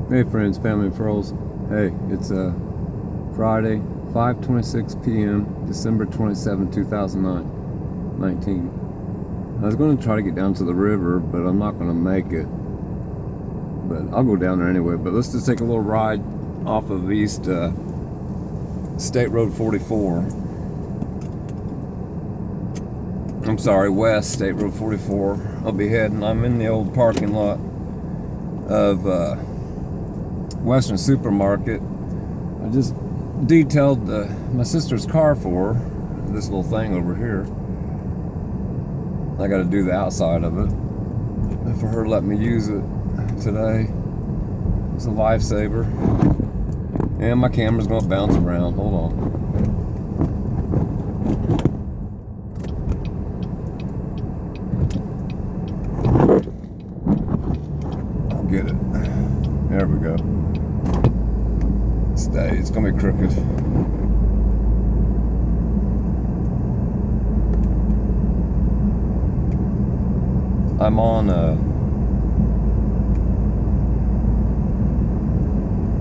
Hey friends, family and furls. Hey, it's Friday, 5:26 p.m., December 27, 2019. I was going to try to get down to the river, but I'm not going to make it. But I'll go down there anyway. But let's just take a little ride off of East State Road 44. I'm sorry, West State Road 44. I'll be heading. I'm in the old parking lot of Western Supermarket. I just detailed my sister's car for her, this little thing over here. I got to do the outside of it for her to let me use it today. It's a lifesaver. And my camera's going to bounce around. Hold on. I'll get it. There we go. Stay. It's gonna be crooked. I'm on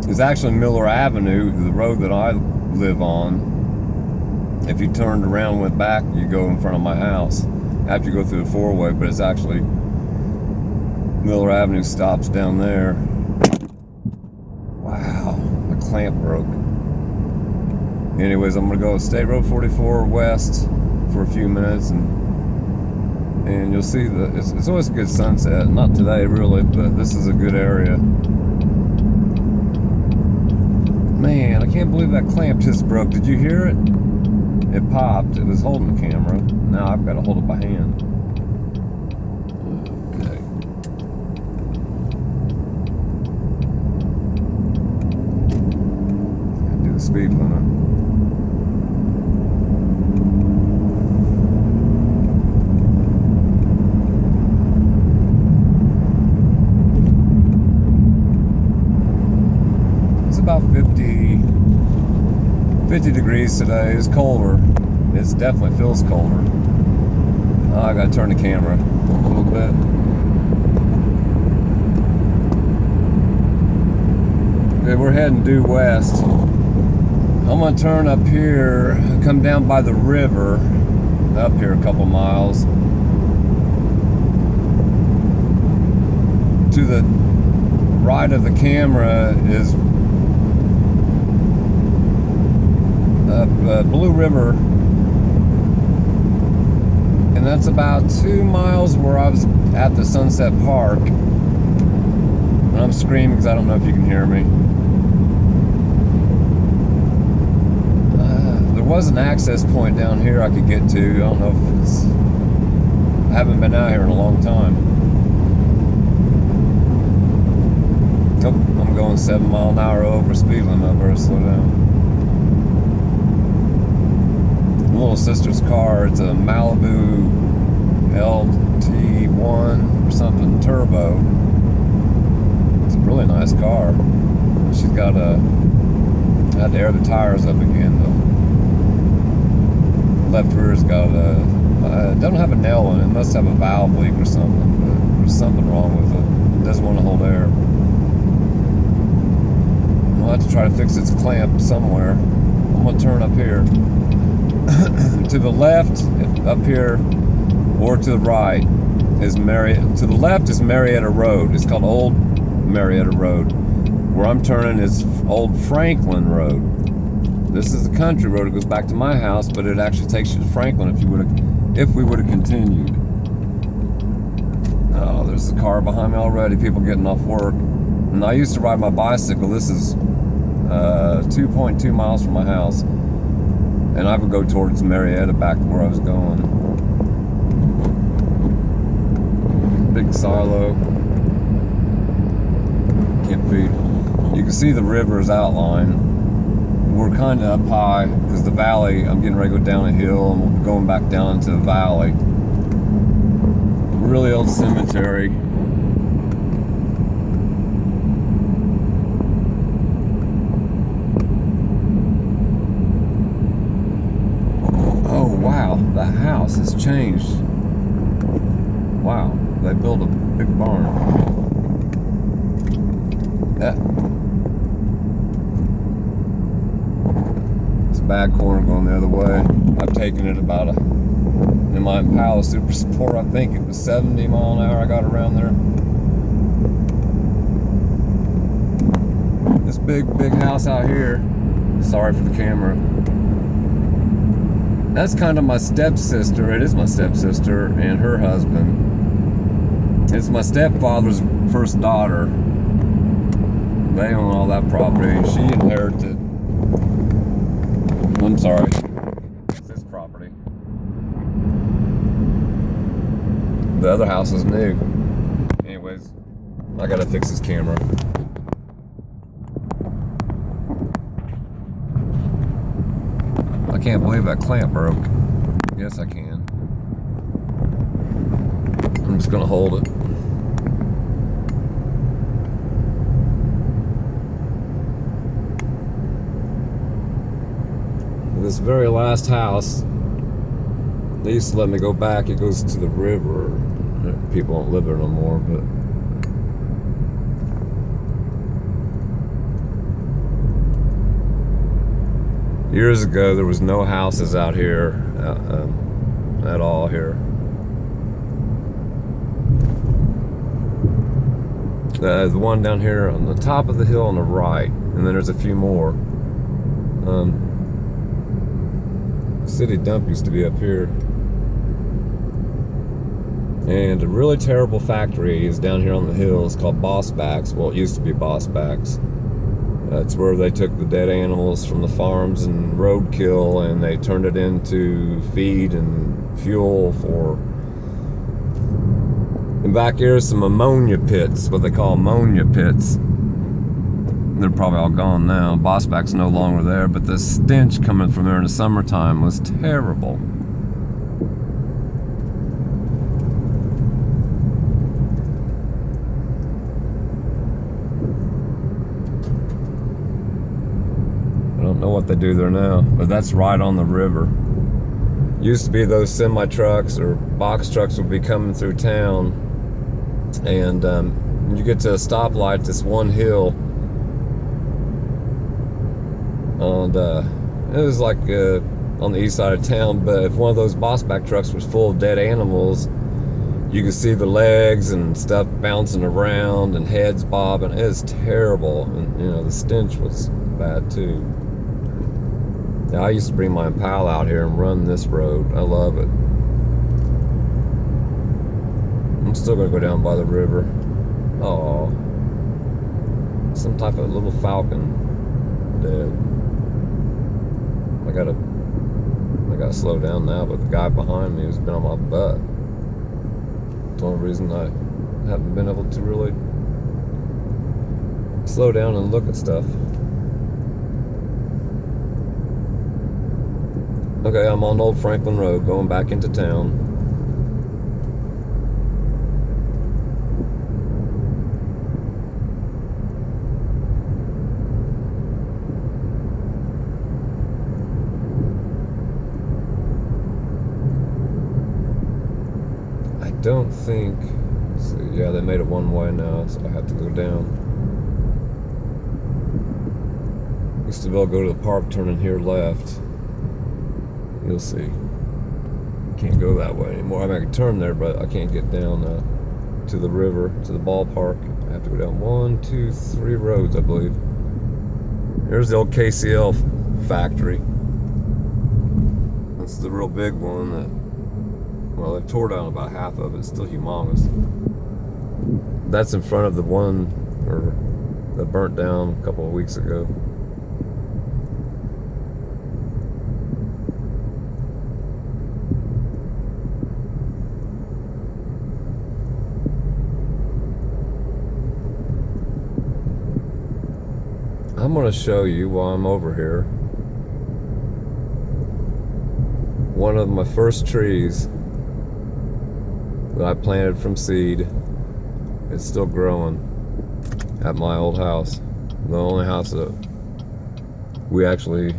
it's actually Miller Avenue, the road that I live on. If you turned around and went back, you go in front of my house after you go through the four-way, but it's actually Miller Avenue stops down there. Wow, the clamp broke. Anyways, I'm gonna go State Road 44 west for a few minutes, and you'll see that it's always a good sunset. Not today, really, but this is a good area. Man, I can't believe that clamp just broke. Did you hear it? It popped. It was holding the camera. Now I've got to hold it by hand. Okay. Do the speed limit. It's about 50 degrees today. It's colder. It definitely feels colder. I gotta turn the camera a little bit. Okay, we're heading due west. I'm gonna turn up here, come down by the river, up here a couple miles. To the right of the camera is Blue River, and that's about 2 miles where I was at the Sunset Park. And I'm screaming because I don't know if you can hear me. There was an access point down here I could get to. I don't know if it's... I haven't been out here in a long time. Nope, I'm going 7 mile an hour over speed limit. I better slow down. Little sister's car. It's a Malibu LT1 or something turbo. It's a really nice car. She's got I had to air the tires up again. The left rear's got don't have a nail in it. It must have a valve leak or something. But there's something wrong with it. It doesn't want to hold air. I'll have to try to fix its clamp somewhere. I'm gonna turn up here. To the left, up here, or to the right is to the left is Marietta Road. It's called Old Marietta Road. Where I'm turning is Old Franklin Road. This is the country road. It goes back to my house, but it actually takes you to Franklin if we would have continued. Oh, there's a car behind me already. People getting off work. And I used to ride my bicycle. This is 2.2 miles from my house. And I would go towards Marietta back to where I was going. Big silo. Can't feed. You can see the river's outline. We're kind of up high because the valley, I'm getting ready to go down a hill and we're going back down into the valley. Really old cemetery. Wow, the house has changed. Wow, they built a big barn. It's a bad corner going the other way. I've taken it about in my Impala Super Sport, I think it was 70 mile an hour I got around there. This big house out here, sorry for the camera, that's kind of my stepsister. It is my stepsister and her husband. It's my stepfather's first daughter. They own all that property. She inherited, I'm sorry, it's his property. The other house is new. Anyways, I gotta fix this camera. I can't believe that clamp broke. Yes, I can. I'm just gonna hold it. This very last house, they used to let me go back. It goes to the river. People don't live there no more, but years ago there was no houses out here at all here. The one down here on the top of the hill on the right, and then there's a few more. City dump used to be up here. And a really terrible factory is down here on the hill. It's called Bossbacks. Well, it used to be Bossbacks. That's where they took the dead animals from the farms and roadkill, and they turned it into feed and fuel for. And back here is some ammonia pits, what they call ammonia pits. They're probably all gone now. Bossback's no longer there, but the stench coming from there in the summertime was terrible. I don't know what they do there now, but that's right on the river. Used to be those semi trucks or box trucks would be coming through town, and when you get to a stoplight, this one hill, and it was like on the east side of town, but if one of those Bossback trucks was full of dead animals, you could see the legs and stuff bouncing around and heads bobbing. It was terrible, and you know, the stench was bad too. Now, I used to bring my Impala out here and run this road. I love it. I'm still gonna go down by the river. Oh, some type of little falcon dead. I gotta slow down now, but the guy behind me has been on my butt. It's the only reason I haven't been able to really slow down and look at stuff. Okay, I'm on Old Franklin Road, going back into town. I don't think, let's see, yeah, they made it one way now, so I have to go down. Used to be able to go to the park, turning here left. You'll see. Can't go that way anymore. I mean, I can turn there, but I can't get down to the river, to the ballpark. I have to go down 1, 2, 3 roads, I believe. Here's the old KCL factory. That's the real big one that, well, they tore down about half of it. It's still humongous. That's in front of the one that burnt down a couple of weeks ago. I'm going to show you while I'm over here one of my first trees that I planted from seed. It's still growing at my old house. The only house that we actually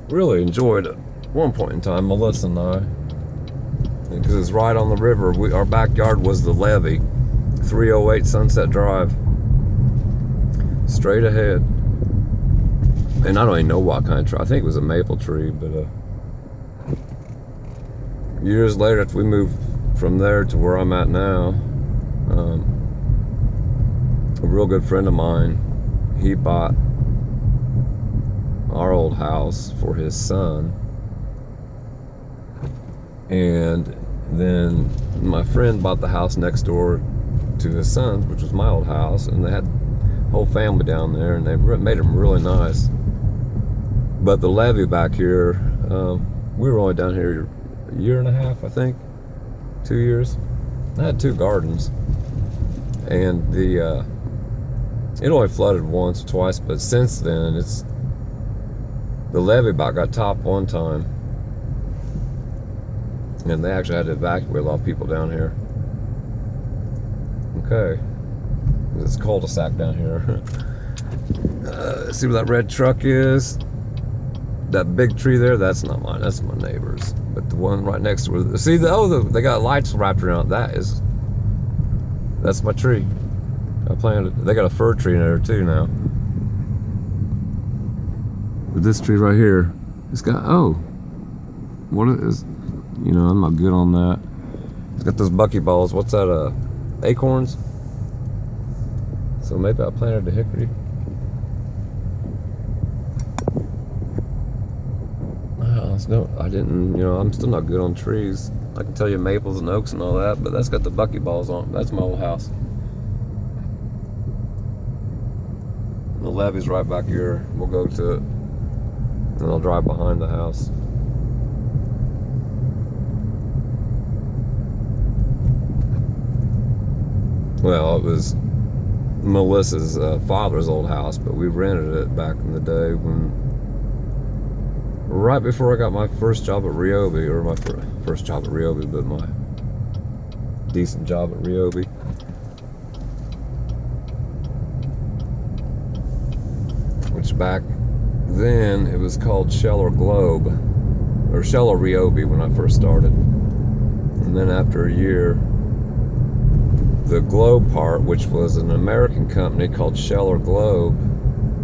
really enjoyed at one point in time, Melissa and I, because it's right on the river. Our backyard was the levee, 308 Sunset Drive. straight ahead. And I don't even know what kind of tree. I think it was a maple tree, but years later, after we moved from there to where I'm at now, a real good friend of mine, he bought our old house for his son, and then my friend bought the house next door to his son's, which was my old house, and they had the whole family down there, and they made them really nice. But the levee back here, we were only down here a year and a half, I think, 2 years. I had 2 gardens, and it only flooded once or twice, but since then the levee about got topped one time, and they actually had to evacuate a lot of people down here. Okay, it's a cul-de-sac down here. See where that red truck is? That big tree there, that's not mine, that's my neighbor's. But the one right next to it, see, they got lights wrapped around it. That's my tree. I planted, they got a fir tree in there too now. But this tree right here, it's got, what is, I'm not good on that. It's got those buckyballs. What's that, acorns? So maybe I planted a hickory. No, I didn't, I'm still not good on trees. I can tell you maples and oaks and all that, but that's got the buckyballs on it. That's my old house. The levee's right back here. We'll go to it, and I'll drive behind the house. Well, it was Melissa's father's old house, but we rented it back in the day right before I got my first job at Ryobi, or my first job at Ryobi, but my decent job at Ryobi. Which back then it was called Shell or Globe, or Shell or Ryobi when I first started. And then after a year, the Globe part, which was an American company called Shell or Globe,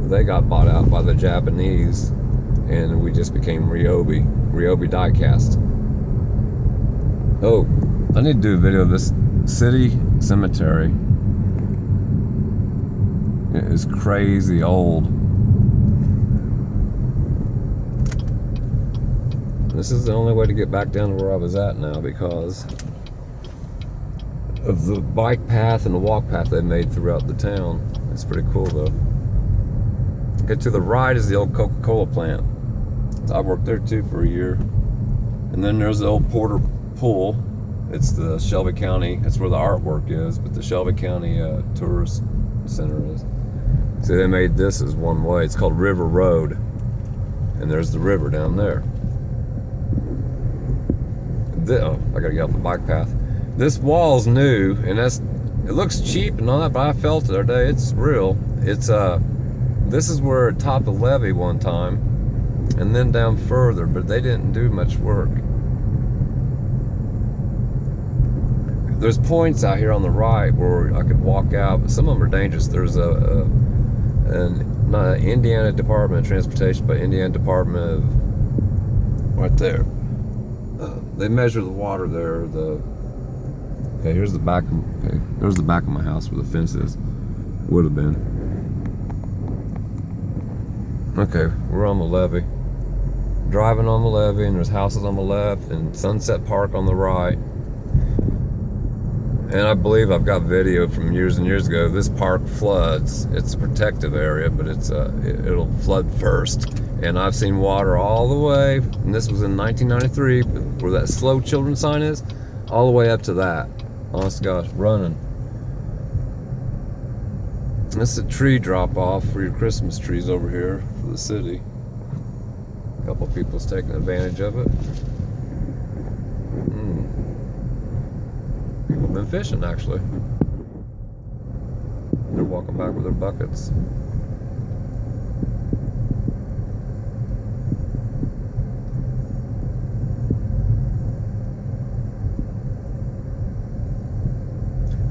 they got bought out by the Japanese, and we just became Ryobi Diecast. Oh, I need to do a video of this city cemetery. It is crazy old. This is the only way to get back down to where I was at now because of the bike path and the walk path they made throughout the town. It's pretty cool though. Okay, to the right is the old Coca-Cola plant. I worked there too for a year. And then there's the old Porter Pool. It's the Shelby County, that's where the artwork is, but the Shelby County Tourist Center is. See, they made this as one way. It's called River Road. And there's the river down there. I gotta get off the bike path. This wall's new, and it looks cheap and all that, but I felt it the other day. It's real. It's this is where it topped the levee one time, and then down further, but they didn't do much work. There's points out here on the right where I could walk out, but some of them are dangerous. There's not an Indiana Department of Transportation, but Indiana Department of, right there. They measure the water there. Okay, here's the back. Okay, there's the back of my house where the fence is. Would have been. Okay, we're on the levee. Driving on the levee, and there's houses on the left, and Sunset Park on the right. And I believe I've got video from years and years ago. This park floods. It's a protective area, but it'll flood first. And I've seen water all the way, and this was in 1993, where that slow children sign is, all the way up to that. Honest to gosh, running. This is a tree drop off for your Christmas trees over here for the city. A couple people's taking advantage of it. People have been fishing actually. They're walking back with their buckets.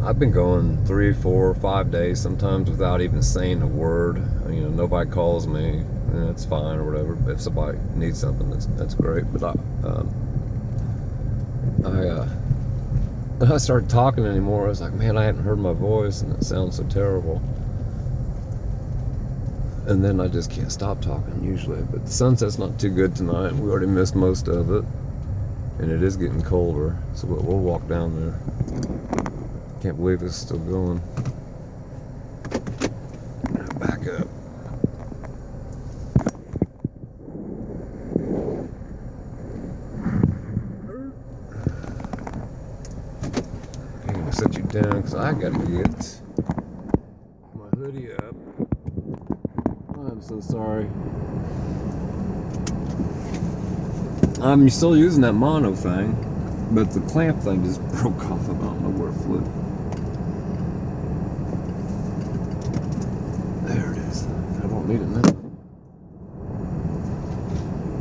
I've been going 3, 4, 5 days sometimes without even saying a word. You know, nobody calls me, and it's fine or whatever. If somebody needs something, that's great. But I started talking anymore. I was like, man, I hadn't heard my voice, and it sounds so terrible. And then I just can't stop talking usually. But the sunset's not too good tonight. We already missed most of it, and it is getting colder. So we'll walk down there. Can't believe it's still going. Back up. Okay, I'm gonna set you down because I gotta get my hoodie up. I'm so sorry. I'm still using that mono thing, but the clamp thing just broke off. I don't know where it flew. There it is. I don't need it now.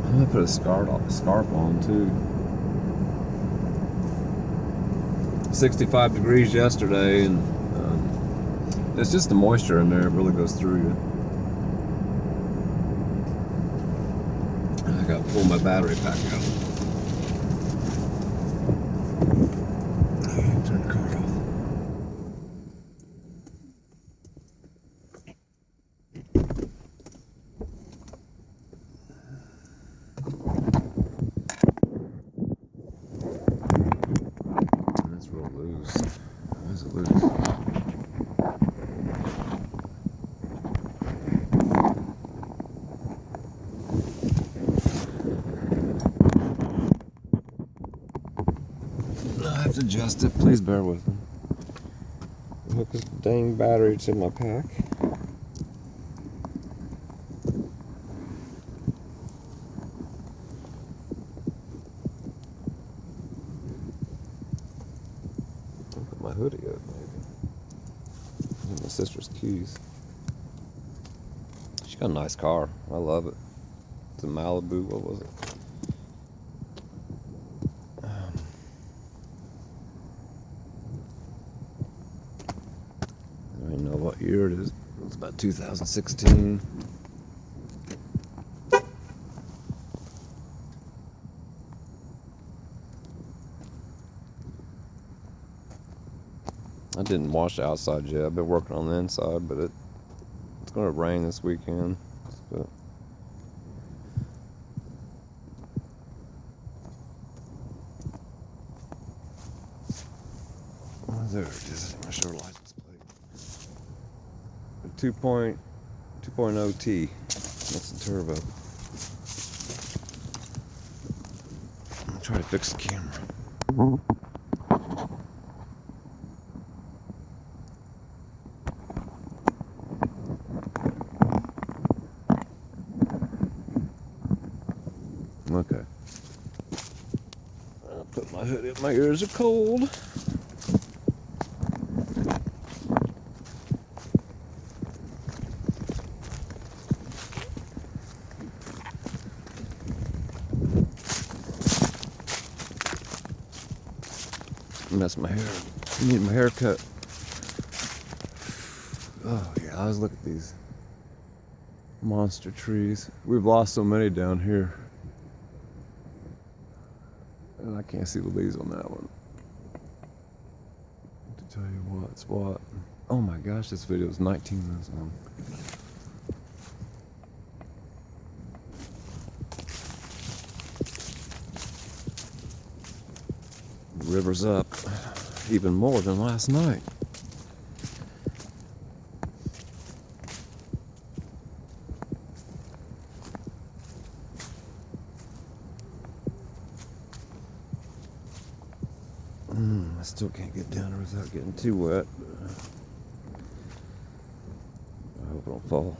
I'm gonna put a scarf on too. 65 degrees yesterday, and it's just the moisture in there. It really goes through you. I gotta pull my battery pack out. Turn the car off. That's real loose. Why is it loose? I have to adjust it. Please bear with me. Hook this dang battery to my pack. I'll put my hoodie up, maybe. And my sister's keys. She got a nice car. I love it. It's a Malibu. What was it? I don't even know what year it is. It's about 2016. I didn't wash the outside yet. I've been working on the inside, but it's going to rain this weekend. But oh, there it is. My show license plate. 2.0T. That's the turbo. I'll try to fix the camera. Okay. I'll put my hoodie up. My ears are cold. Mess my hair. I need my hair cut. Oh yeah, I was looking at these monster trees. We've lost so many down here. And I can't see the leaves on that one. To tell you what's what. Oh my gosh, this video is 19 minutes long. The river's up even more than last night. I still can't get down there without getting too wet. I hope I don't fall.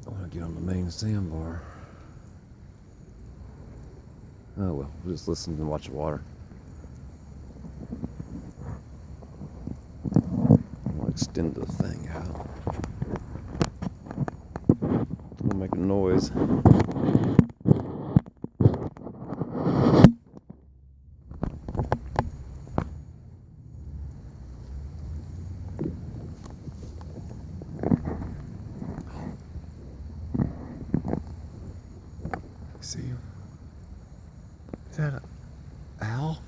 I want to get on the main sandbar. Oh well, we'll just listen and watch the water. Extend the thing out. is. See him? Is that an owl?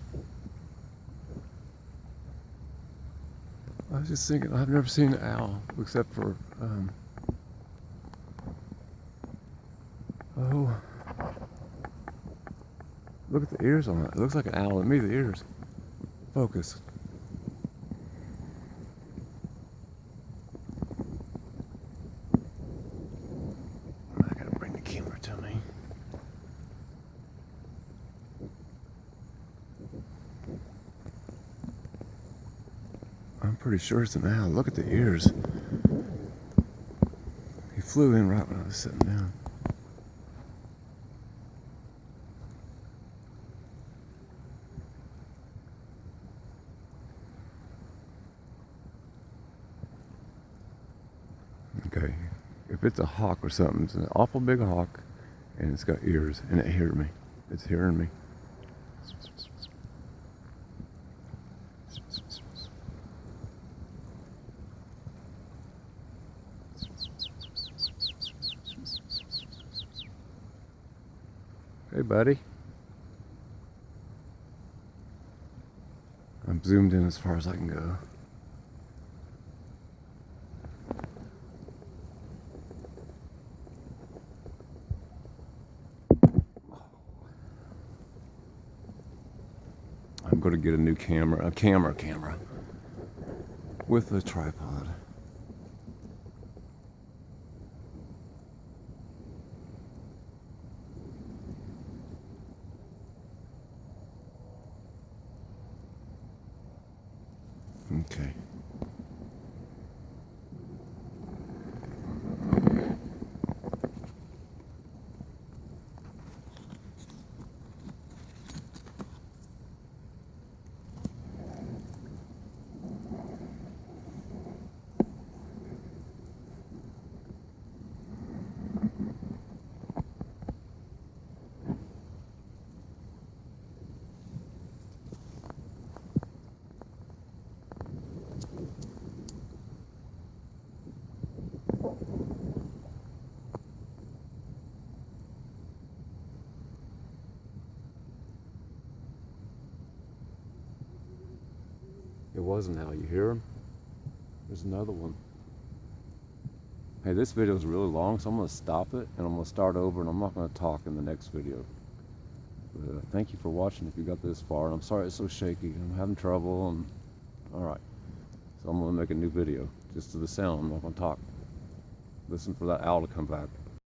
I was just thinking, I've never seen an owl except for, oh, look at the ears on it. It looks like an owl to me, the ears. Focus. I gotta bring the camera to me. I'm pretty sure it's an owl. Look at the ears. He flew in right when I was sitting down. Okay, if it's a hawk or something, it's an awful big hawk, and it's got ears, and it hears me. It's hearing me. Hey, buddy. I'm zoomed in as far as I can go. I'm going to get a new camera, a camera with a tripod. Okay. It wasn't how you hear him. There's another one. Hey, this video is really long, so I'm going to stop it and I'm going to start over, and I'm not going to talk in the next video. But, thank you for watching if you got this far. And I'm sorry it's so shaky. I'm having trouble. And all right, so I'm going to make a new video just to the sound. I'm not going to talk. Listen for that owl to come back.